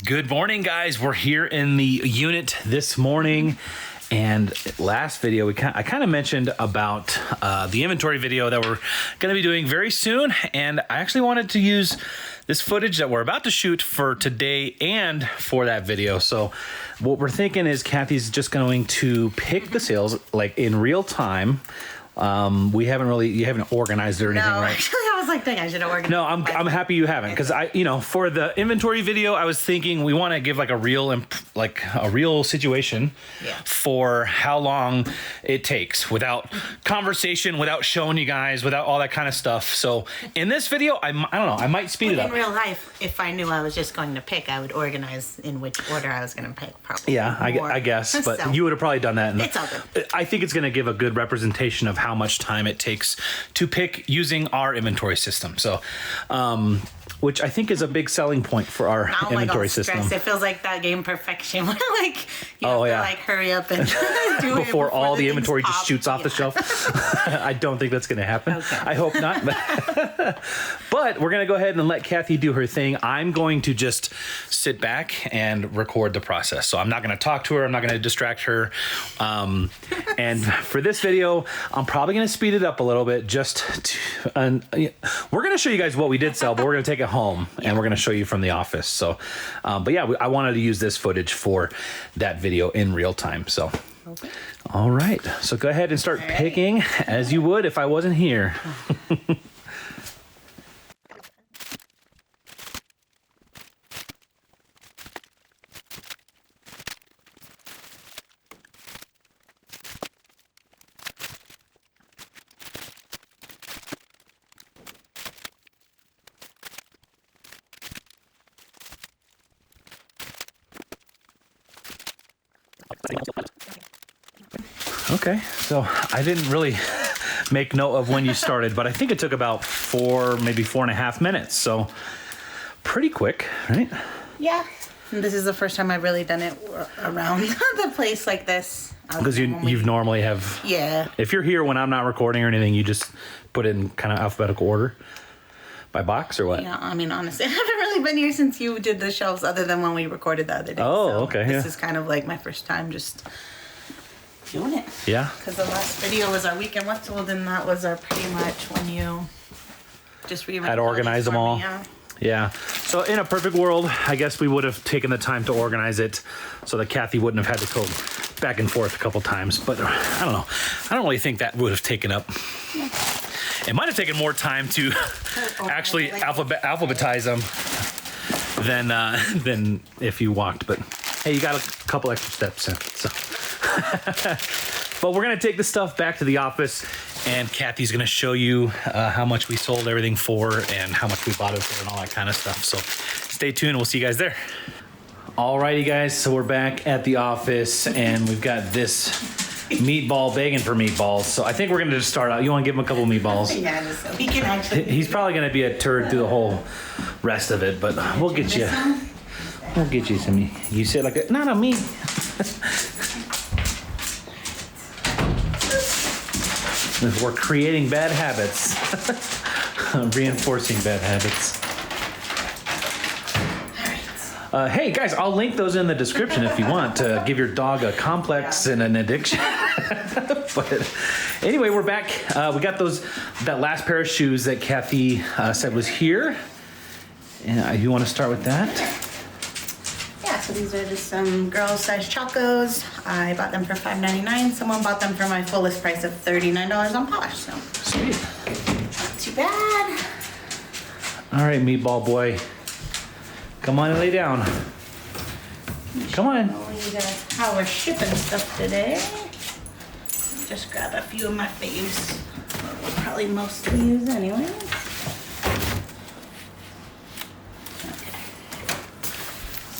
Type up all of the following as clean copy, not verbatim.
Good morning, guys. We're here in the unit this morning. And last video, I kind of mentioned about the inventory video that we're going to be doing very soon. And I actually wanted to use this footage that we're about to shoot for today and for that video. So what we're thinking is Kathy's just going to pick the sales like in real time. You haven't organized it or anything, no, right? Actually, I was like, dang, I should have organized. No, I'm happy you haven't, because for the inventory video, I was thinking we want to give like a real situation for how long it takes without conversation, without showing you guys, without all that kind of stuff. So in this video, I don't know, I might speed it up. In real life, if I knew I was just going to pick, I would organize in which order I was going to pick. Probably. Yeah, I guess, but so, you would have probably done that. It's all good. I think it's going to give a good representation of how much time it takes to pick using our inventory system. So, which I think is a big selling point for our inventory system. It feels like that game Perfection. Like you have to like hurry up and do it before all the inventory just shoots off the shelf. I don't think that's going to happen. Okay. I hope not. But we're going to go ahead and let Kathy do her thing. I'm going to just sit back and record the process. So I'm not going to talk to her. I'm not going to distract her. And for this video, I'm probably going to speed it up a little bit. We're going to show you guys what we did sell, but we're going to take it home and we're going to show you from the office. So, but yeah, I wanted to use this footage for that video in real time. So, okay. All right. So go ahead and start picking as you would if I wasn't here. Okay, so I didn't really make note of when you started, but I think it took about maybe 4.5 minutes. So pretty quick, right? Yeah. And this is the first time I've really done it around the place like this. Because you've normally have. Yeah. If you're here when I'm not recording or anything, you just put it in kind of alphabetical order by box or what? Yeah, I mean, honestly, I haven't really been here since you did the shelves other than when we recorded the other day. Oh, okay. This is kind of like my first time just doing it. Yeah. Because the last video was our weekend what sold, and that was our pretty much when you just had organized them all. Yeah. So in a perfect world, I guess we would have taken the time to organize it so that Kathy wouldn't have had to go back and forth a couple times. But I don't know. I don't really think that would have taken up. Yeah. It might have taken more time to actually alphabetize them than if you walked. But hey, you got a couple extra steps in. So. But we're going to take the stuff back to the office, and Kathy's going to show you how much we sold everything for and how much we bought it for and all that kind of stuff. So stay tuned. We'll see you guys there. Alrighty, guys. So we're back at the office, and we've got this meatball begging for meatballs. So I think we're going to just start out. You want to give him a couple meatballs? Yeah, just so he can actually. He's probably going to be a turd through the whole rest of it, but we'll get you. We'll get you some. You said like a, not me. We're creating bad habits, reinforcing bad habits. Hey guys, I'll link those in the description if you want to give your dog a complex and an addiction. But anyway, we're back. We got that last pair of shoes that Kathy said was here. And you want to start with that? So these are just some girl size Chacos. I bought them for $5.99. Someone bought them for my fullest price of $39 on Posh. So sweet. Not too bad. All right, meatball boy. Come on and lay down. Come on. How we're shipping stuff today. Just grab a few of my faves. We'll probably mostly use anyway.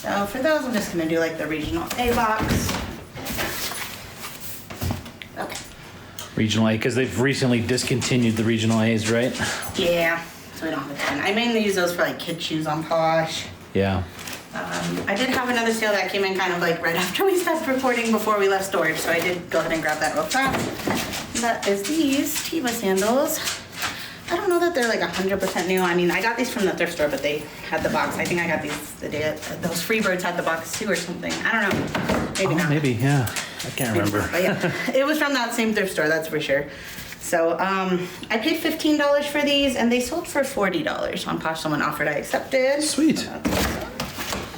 So for those, I'm just going to do like the regional A box. Okay. Regional A, because they've recently discontinued the regional A's, right? Yeah, so we don't have a ton. I mainly use those for like kid shoes on Posh. Yeah. I did have another sale that came in kind of like right after we stopped recording before we left storage, so I did go ahead and grab that real fast. That is these Tiva sandals. I don't don't know that they're like 100% new. I mean, I got these from the thrift store, but they had the box. I think I got these the day those Freebirds had the box too or something. I don't know. Maybe not. Maybe, yeah. I can't remember. But yeah, it was from that same thrift store, that's for sure. So I paid $15 for these, and they sold for $40 on Posh. Someone offered, I accepted. Sweet. So that's awesome.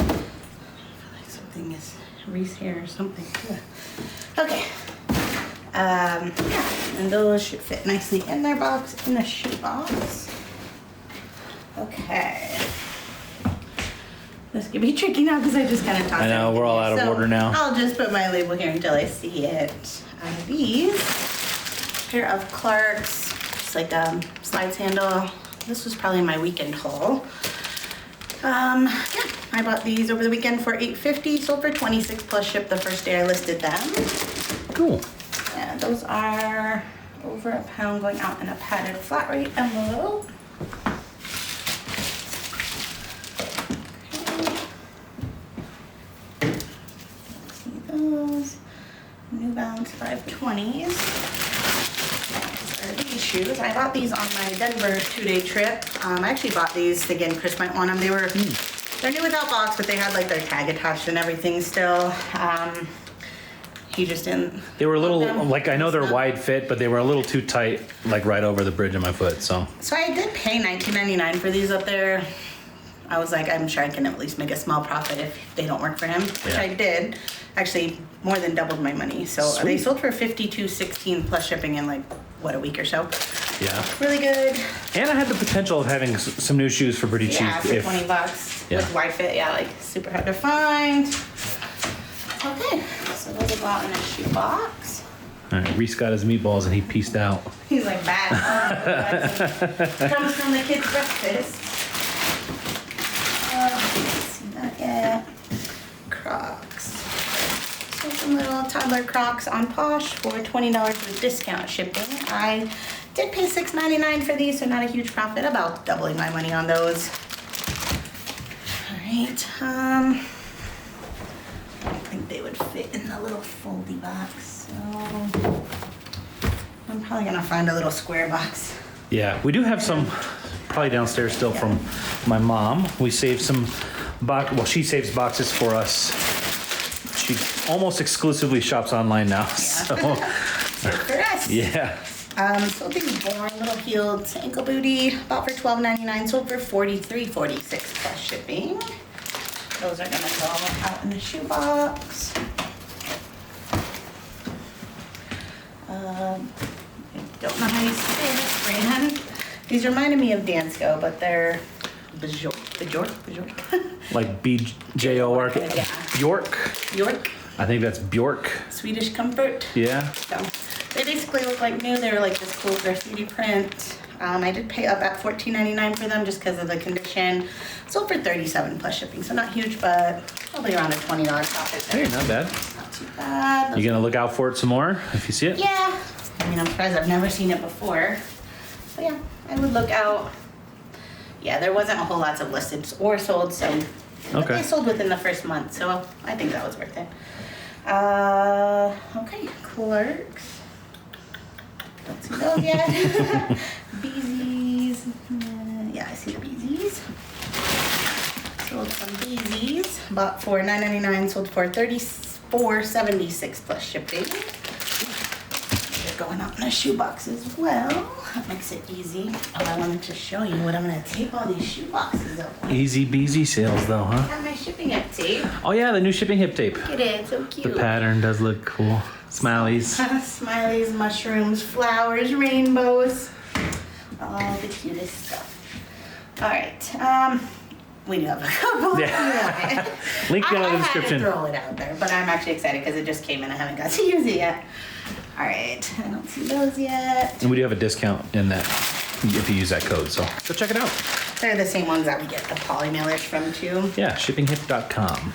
I feel like something is Reese here or something. Yeah. Okay. Yeah, and those should fit nicely in their box, in the shoe box. Okay. This could be tricky now because I just kind of tossed it. I know, we're all out of order now. I'll just put my label here until I see it. These pair of Clarks, just like a slide sandal. This was probably my weekend haul. Yeah, I bought these over the weekend for $8.50, sold for $26 plus ship the first day I listed them. Cool. Yeah, those are over a pound going out in a padded flat rate envelope. Okay. See those. New Balance 520s. Are these shoes. I bought these on my Denver 2-day trip. I actually bought these thinking Chris might want them. They're new without box, but they had like their tag attached and everything still. He just didn't. They were a little, like, I know they're wide fit, but they were a little too tight, like right over the bridge of my foot, so. So I did pay $19.99 for these up there. I was like, I'm sure I can at least make a small profit if they don't work for him, which I did. Actually, more than doubled my money. So they sold for $52.16 plus shipping in like, what, a week or so. Yeah. Really good. And I had the potential of having some new shoes for pretty cheap. Yeah, for $20 with wide fit. Yeah, like super hard to find. Okay, so those will go out in a shoe box. All right, Reese got his meatballs and he pieced out. He's like, bad. Comes from the kids' breakfast. See that yet? Crocs. So some little toddler Crocs on Posh for $20 with discount shipping. I did pay $6.99 for these, so not a huge profit. About doubling my money on those. All right. I don't think they would fit in the little foldy box, so I'm probably gonna find a little square box. Yeah, we do have some probably downstairs still from my mom. We saved some she saves boxes for us. She almost exclusively shops online now. So for us. Yeah. So these boring little heeled ankle booty, bought for $12.99, sold for $43.46 plus shipping. Those are gonna go out in the shoe box. I don't know how you say this brand. These reminded me of Dansko, but they're Bjork. Like BJORK. Yeah. Bjork. I think that's Bjork. Swedish Comfort. Yeah. So they basically look like new. They were like this cool graffiti print. I did pay up at $14.99 for them just because of the condition. Sold for $37 plus shipping, so not huge, but probably around a $20 profit. Hey, not bad. Not too bad. You gonna look out for it some more if you see it? Yeah. I mean, I'm surprised I've never seen it before. But yeah, I would look out. Yeah, there wasn't a whole lot of listed or sold, so but they sold within the first month, so I think that was worth it. Okay, Clerks. Don't see those yet. Beezies. Yeah, I see the Beezies. Sold some Beezies. Bought for $9.99, sold for $34.76 plus shipping. They're going out in a shoebox as well. That makes it easy. Oh, I wanted to show you what I'm going to tape all these shoeboxes up with. Easy beasy sales though, huh? I have my shipping hip tape. Oh yeah, the new shipping hip tape. Look at it, so cute. The pattern does look cool. Smileys. Smileys, mushrooms, flowers, rainbows. All the cutest stuff. All right. We do have a couple. Yeah. Link down in the description. I had to throw it out there, but I'm actually excited because it just came in. I haven't got to use it yet. All right. I don't see those yet. And we do have a discount in that if you use that code, so go check it out. They're the same ones that we get the poly mailers from too. Yeah, shippinghip.com.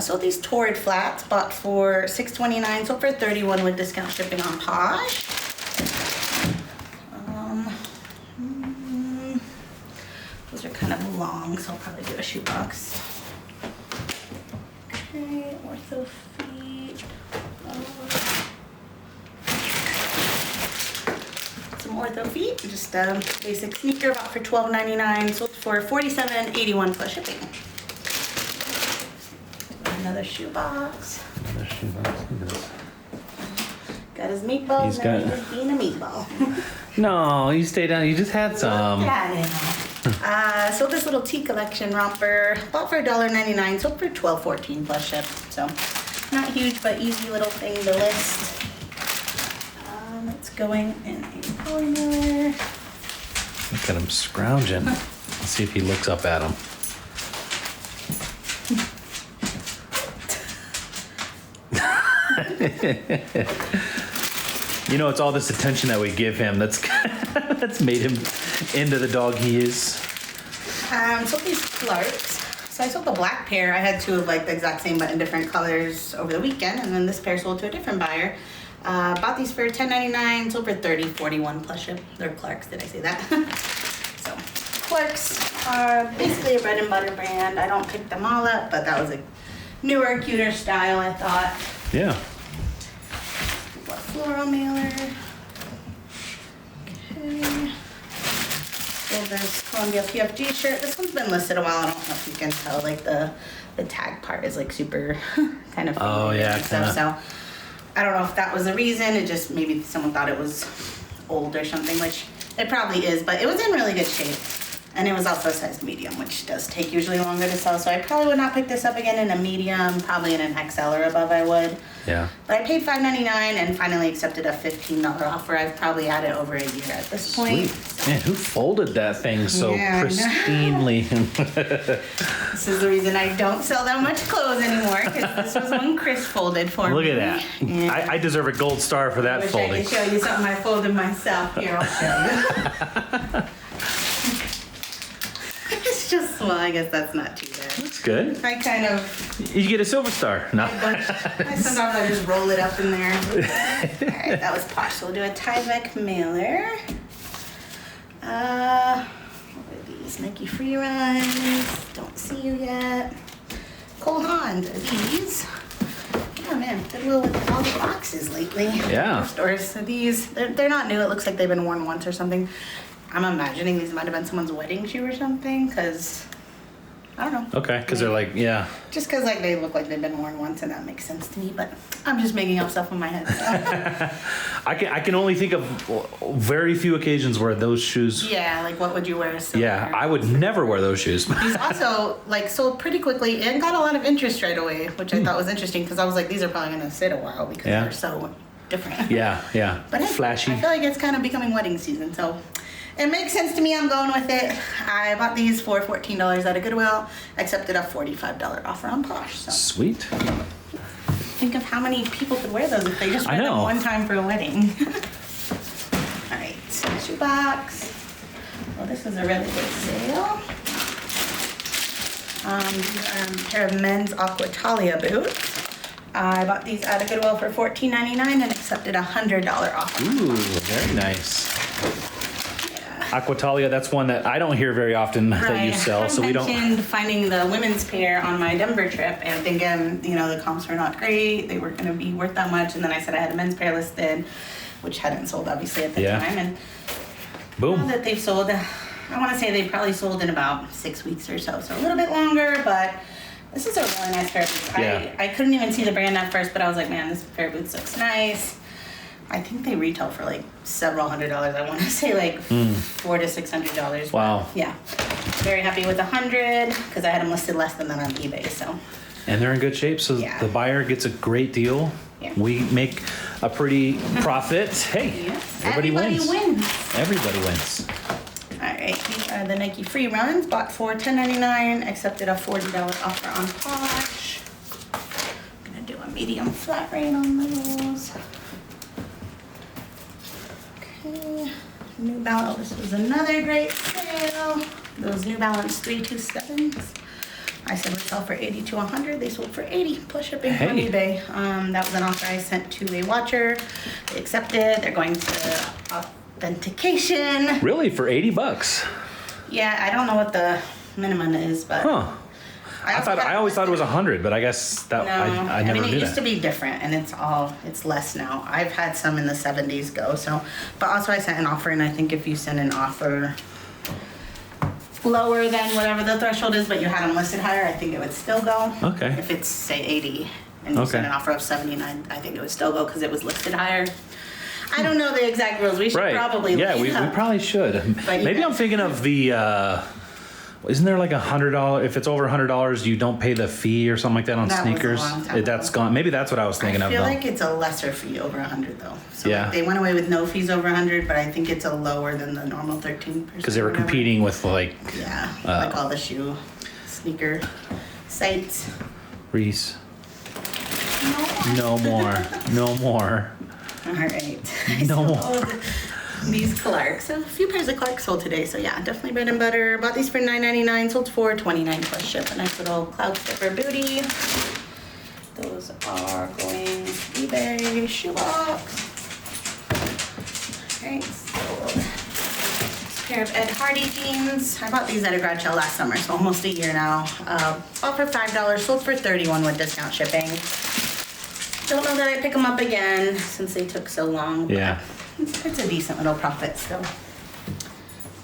So these Torrid flats bought for $6.29, sold for $31 with discount shipping on Posh. Those are kind of long, so I'll probably do a shoebox. Okay, Ortho feet. Some Ortho feet, just a basic sneaker, bought for $12.99, sold for $47.81 plus shipping. Another shoe box. Another shoe box. Look at this. Got his meatballs. He's got being a meatball. No, you stay down. You just had some. So this little tea collection romper, bought for $1.99, sold for $12.14 plus ship. So not huge, but easy little thing to list. It's going in a polymer. Look at him scrounging. Let's see if he looks up at him. You know, it's all this attention that we give him that's made him into the dog he is. Sold these Clarks. So I sold the black pair. I had two of like the exact same but in different colors over the weekend, and then this pair sold to a different buyer. Bought these for $10.99, sold for $30.41 plus ship. They're Clarks, did I say that? So Clarks are basically a bread and butter brand. I don't pick them all up, but that was a newer, cuter style, I thought. Yeah. Floral mailer. Okay. So this Columbia PFG shirt. This one's been listed a while. I don't know if you can tell. Like the tag part is like super kind of. Oh yeah. And stuff. So I don't know if that was the reason. It just maybe someone thought it was old or something, which it probably is. But it was in really good shape, and it was also a size medium, which does take usually longer to sell. So I probably would not pick this up again in a medium. Probably in an XL or above I would. Yeah. But I paid $5.99 and finally accepted a $15 offer. I've probably had it over a year at this point. Sweet. Man, who folded that thing so pristinely? This is the reason I don't sell that much clothes anymore, because this was one Chris folded for me. Look at that. Yeah. I deserve a gold star for that I wish folding. I could show you something I folded myself. Here, I'll show you. It's just, well, I guess that's not too bad. That's good. I kind of... You get a silver star. No. Sometimes I just roll it up in there. Alright, that was Posh. So we'll do a Tyvek mailer. What are these? Nike Free Runs. Don't see you yet. Cole Haan. These. Oh man, Goodwill with all the boxes lately. Yeah. Stores. So these, they're not new. It looks like they've been worn once or something. I'm imagining these might have been someone's wedding shoe or something, because I don't know. Okay, because they're like, yeah. Just because like they look like they've been worn once, and that makes sense to me. But I'm just making up stuff in my head. So. I can only think of very few occasions where those shoes. Yeah, like what would you wear? Yeah, I would never wear those shoes. These also like sold pretty quickly and got a lot of interest right away, which I thought was interesting, because I was like, these are probably gonna sit a while because they're so different. Yeah. But flashy. I feel like it's kind of becoming wedding season, so. It makes sense to me. I'm going with it. I bought these for $14 at a Goodwill. Accepted a $45 offer on Posh. So. Sweet. Think of how many people could wear those if they just wear them one time for a wedding. All right, shoebox. Well, this is a really good sale. These are a pair of men's Aquatalia boots. I bought these at a Goodwill for $14.99 and accepted a $100 offer. Ooh, very nice. Aquatalia, that's one that I don't hear very often that you sell, so we don't. I mentioned finding the women's pair on my Denver trip and thinking, the comps were not great, they weren't going to be worth that much, and then I said I had a men's pair listed, which hadn't sold obviously at the time, and boom. Now that they've sold, I want to say they probably sold in about 6 weeks or so a little bit longer, but this is a really nice pair of boots. Yeah. I couldn't even see the brand at first, but I was like, man, this pair of boots looks nice. I think they retail for like several $100s. I want to say like $400 to $600. Wow. Yeah. Very happy with $100 because I had them listed less than that on eBay. So. And they're in good shape, so the buyer gets a great deal. Yeah. We make a pretty profit. Hey, everybody wins. Everybody wins. All right, these are the Nike Free Runs. Bought for $10.99. Accepted a $40 offer on Posh. I'm gonna do a medium flat rate on those. New Balance, this was another great sale. Those New Balance 327s. I said would sell for $80 to $100. They sold for $80 plus shipping on eBay. That was an offer I sent to a watcher. They accepted. They're going to authentication. Really, for $80? Yeah, I don't know what the minimum is, but. I always thought it was 100, but I guess that I never knew it used that. to be different, and it's less now. I've had some in the 70s go, so, but also I sent an offer, and I think if you send an offer lower than whatever the threshold is, but you had them listed higher, I think it would still go. Okay. If it's, say, 80, and you send an offer of 79, I think it would still go because it was listed higher. I don't know the exact rules. We should probably we probably should. Maybe I'm thinking of the. Isn't there like $100? If it's over $100, you don't pay the fee or something like that on sneakers. Was a long time That's ago. gone. Maybe that's what I was thinking of. I feel like it's a lesser fee over 100 though. So Yeah. like, they went away with no fees over 100, but I think it's a lower than the normal 13%. Because they were competing with like. Yeah, like all the sneaker sites. Reese. No more. No more. All right. No more. These Clarks. So a few pairs of Clarks sold today. So yeah, definitely bread and butter. Bought these for $9.99. Sold for $29 plus ship. A nice little cloud slipper booty. Those are going eBay shoebox. Alright, so this pair of Ed Hardy jeans. I bought these at a garage sale last summer, so almost a year now. Bought for $5, sold for $31 with discount shipping. Don't know that I pick them up again since they took so long. Yeah. It's a decent little profit still.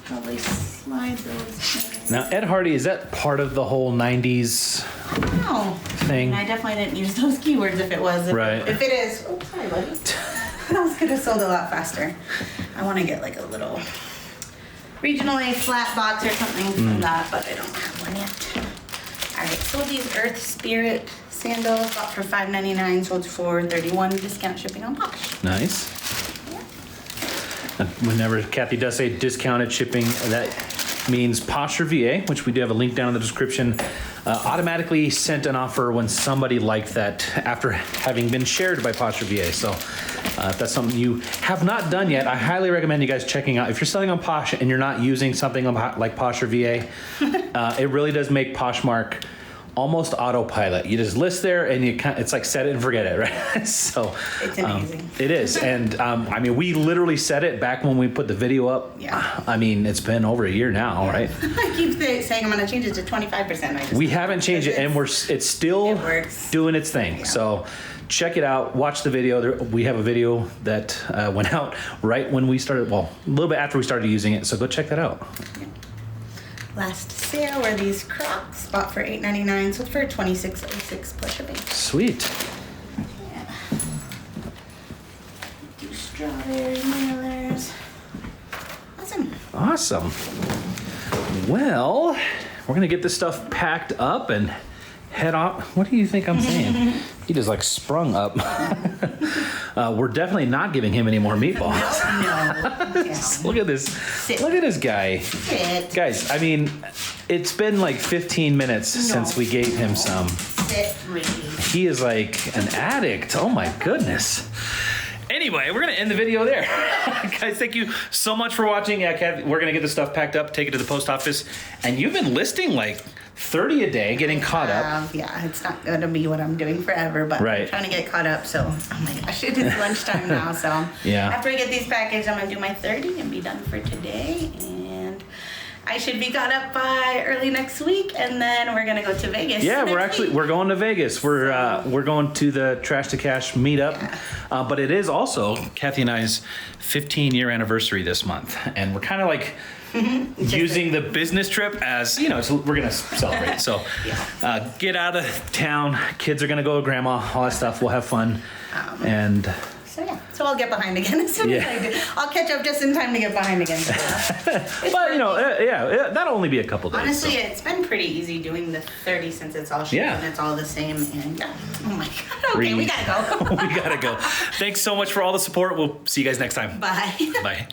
Probably slide those in. Now, Ed Hardy, is that part of the whole 90s No. thing? I definitely didn't use those keywords if it was. Right. If it is, oh, sorry, buddy. Those could have sold a lot faster. I want to get like a little regionally flat box or something from that, but I don't have one yet. All right, sold these Earth Spirit sandals, bought for $5.99, sold for $31, discount shipping on Posh. Nice. Whenever Kathy does say discounted shipping, that means Posh or VA, which we do have a link down in the description, automatically sent an offer when somebody liked that after having been shared by Posh or VA. So if that's something you have not done yet, I highly recommend you guys checking out. If you're selling on Posh and you're not using something like Posh or VA, it really does make Poshmark almost autopilot. You just list there and it's like set it and forget it, right? So It's amazing. It is. And I mean, we literally set it back when we put the video up. Yeah. I mean, it's been over a year now, right? I keep saying I'm going to change it to 25%. We haven't changed it, and it's still It works. doing its thing. Yeah. So check it out. Watch the video. We have a video that went out right when we started, well, a little bit after we started using it. So go check that out. Last sale were these Crocs, bought for $8.99, sold for $26.06 plus shipping. Sweet. Yeah. Do strawberry mailers. Awesome. Well, we're going to get this stuff packed up and head off. What do you think I'm saying? He just like sprung up. We're definitely not giving him any more meatballs. No. Yeah. Look at this. Sit. Look at this guy. Sit. Guys, I mean, it's been like 15 minutes since we gave him some. Sit, really. He is like an addict. Oh my goodness. Anyway, we're going to end the video there. Guys, thank you so much for watching. Yeah, Kathy, we're going to get the stuff packed up, take it to the post office. And you've been listing like 30 a day, getting caught up. Yeah, it's not going to be what I'm doing forever, but Right. I'm trying to get caught up. So, oh my gosh, it is lunchtime now. So, Yeah. after I get these packaged, I'm going to do my 30 and be done for today. And I should be caught up by early next week, and then we're going to go to Vegas. Yeah, next week. we're going to Vegas. We're going to the Trash to Cash meetup. But it is also Kathy and I's 15-year anniversary this month. And we're kind of like using the business trip as, you know, so we're going to celebrate. So get out of town. Kids are going to go to grandma, all that stuff. We'll have fun. And So yeah, so I'll get behind again as soon as I do. I'll catch up just in time to get behind again. but, you know, that'll only be a couple days. Honestly, so. it's been pretty easy doing the 30 since it's all shipped and it's all the same. And oh my god, okay, we gotta go. We gotta go. Thanks so much for all the support. We'll see you guys next time. Bye. Bye.